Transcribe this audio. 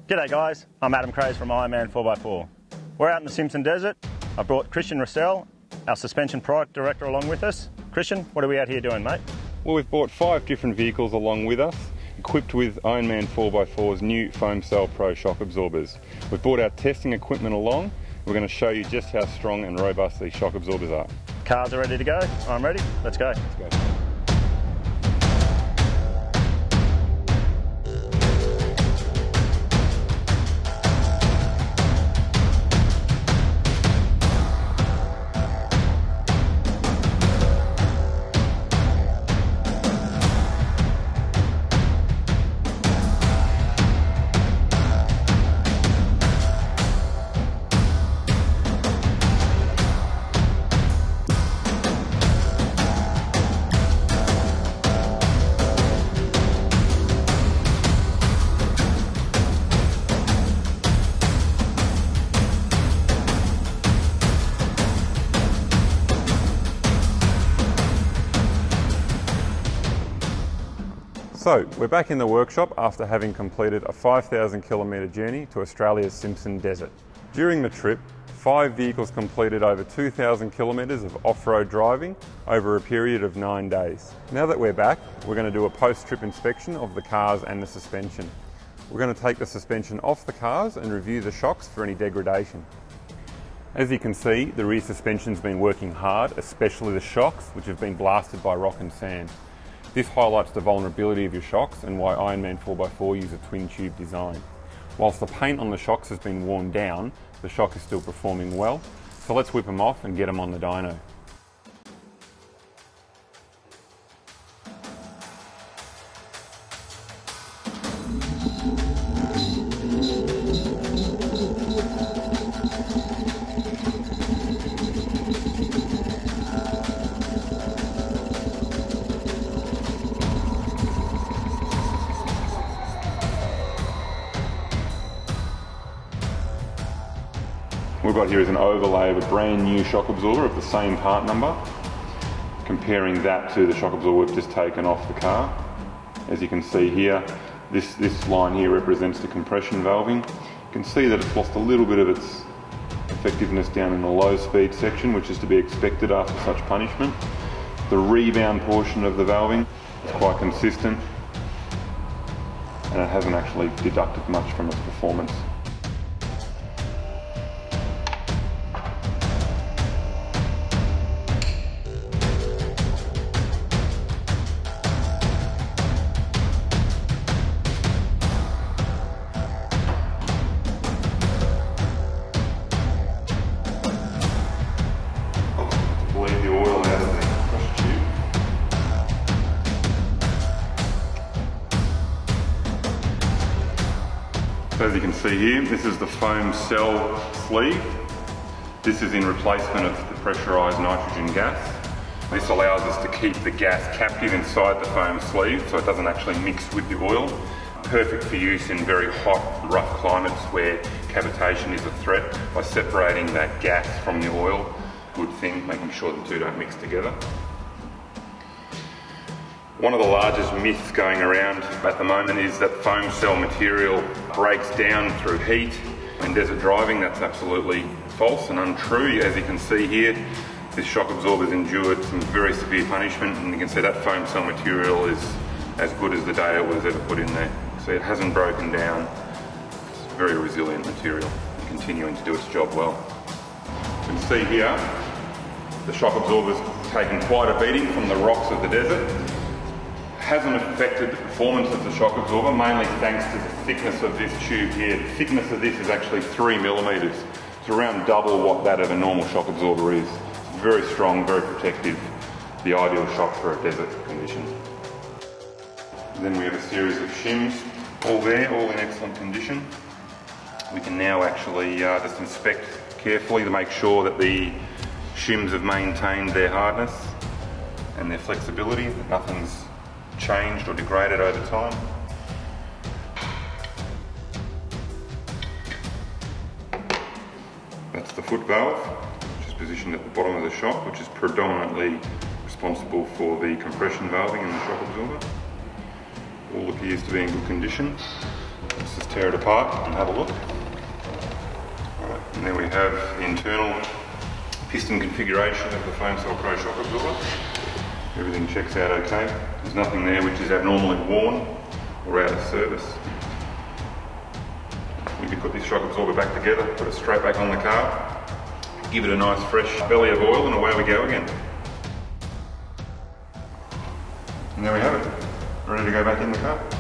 G'day guys, I'm Adam Craze from Ironman 4x4. We're out in the Simpson Desert. I brought Christian Russell, our suspension product director, along with us. Christian, what are we out here doing, mate? Well, we've brought 5 different vehicles along with us, equipped with Ironman 4x4's new Foam Cell Pro shock absorbers. We've brought our testing equipment along. We're going to show you just how strong and robust these shock absorbers are. Cars are ready to go. I'm ready. Let's go. Let's go. So, we're back in the workshop after having completed a 5,000 kilometre journey to Australia's Simpson Desert. During the trip, 5 vehicles completed over 2,000 kilometres of off-road driving over a period of 9 days. Now that we're back, we're going to do a post-trip inspection of the cars and the suspension. We're going to take the suspension off the cars and review the shocks for any degradation. As you can see, the rear suspension's been working hard, especially the shocks, which have been blasted by rock and sand. This highlights the vulnerability of your shocks and why Ironman 4x4 use a twin tube design. Whilst the paint on the shocks has been worn down, the shock is still performing well, so let's whip them off and get them on the dyno. We've got here is an overlay of a brand new shock absorber of the same part number, comparing that to the shock absorber we've just taken off the car. As you can see here, this line here represents the compression valving. You can see that it's lost a little bit of its effectiveness down in the low speed section, which is to be expected after such punishment. The rebound portion of the valving is quite consistent, and it hasn't actually deducted much from its performance. So as you can see here, this is the foam cell sleeve. This is in replacement of the pressurised nitrogen gas. This allows us to keep the gas captive inside the foam sleeve so it doesn't actually mix with the oil. Perfect for use in very hot, rough climates where cavitation is a threat by separating that gas from the oil. Good thing, making sure the two don't mix together. One of the largest myths going around at the moment is that foam cell material breaks down through heat. In desert driving, that's absolutely false and untrue. As you can see here, this shock absorber's endured some very severe punishment, and you can see that foam cell material is as good as the day it was ever put in there. So it hasn't broken down. It's very resilient material, continuing to do its job well. You can see here, the shock absorber's taken quite a beating from the rocks of the desert. Hasn't affected the performance of the shock absorber, mainly thanks to the thickness of this tube here. The thickness of this is actually 3 millimetres. It's around double what that of a normal shock absorber is. It's very strong, very protective, the ideal shock for a desert condition. And then we have a series of shims, all there, all in excellent condition. We can now actually just inspect carefully to make sure that the shims have maintained their hardness and their flexibility, that nothing's changed or degraded over time. That's the foot valve, which is positioned at the bottom of the shock, which is predominantly responsible for the compression valving in the shock absorber. All appears to be in good condition. Let's just tear it apart and have a look. Right, and there we have the internal piston configuration of the foam cell Crow shock absorber. Everything checks out okay. There's nothing there which is abnormally worn or out of service. We could put this shock absorber back together, put it straight back on the car, give it a nice fresh belly of oil, and away we go again. And there we have it, ready to go back in the car.